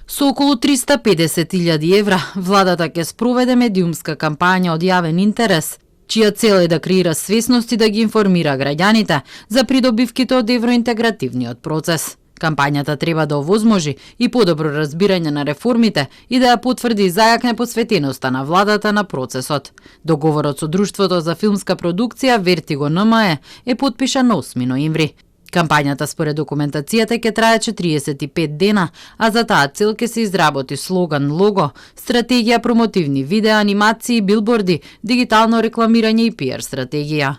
Со околу 350.000 евра, владата ќе спроведе медиумска кампања од јавен интерес, чија цел е да креира свесност и да ги информира граѓаните за придобивките од евроинтегративниот процес. Кампањата треба да овозможи и подобро разбирање на реформите и да ја потврди зајакне посветеноста на владата на процесот. Договорот со Друштвото за филмска продукција Вертиго НМЕ е потпишан на 8 ноември. Кампањата според документацијата ќе трае 45 дена, а за таа цел ќе се изработи слоган, лого, стратегија, промотивни видеа, анимации, билборди, дигитално рекламирање и пиар стратегија.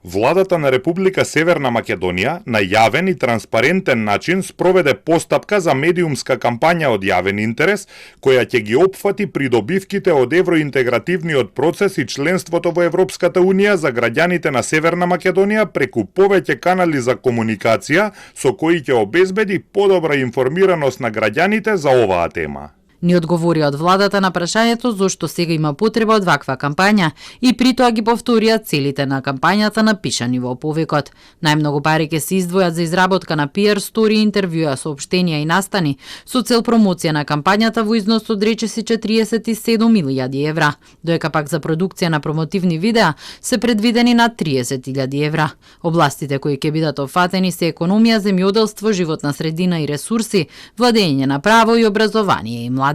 Владата на Република Северна Македонија на јавен и транспарентен начин спроведе постапка за медиумска кампања од јавен интерес, која ќе ги опфати придобивките од евроинтегративниот процес и членството во Европската Унија за граѓаните на Северна Македонија преку повеќе канали за комуникација, со кои ќе обезбеди подобра информираност на граѓаните за оваа тема. Ни одговори од владата на прашањето зошто сега има потреба од ваква кампања и при тоа ги повторија целите на кампањата напишани во повикот. Најмногу пари ќе се издвојат за изработка на пиар стори, интервјуа, соопштенија и настани со цел промоција на кампањата во износ од речиси 47.000 евра, доека пак за продукција на промотивни видеа се предвидени над 30.000 евра. Областите кои ќе бидат офатени се економија, земјоделство, животна средина и ресурси, владење на право и образование и млади.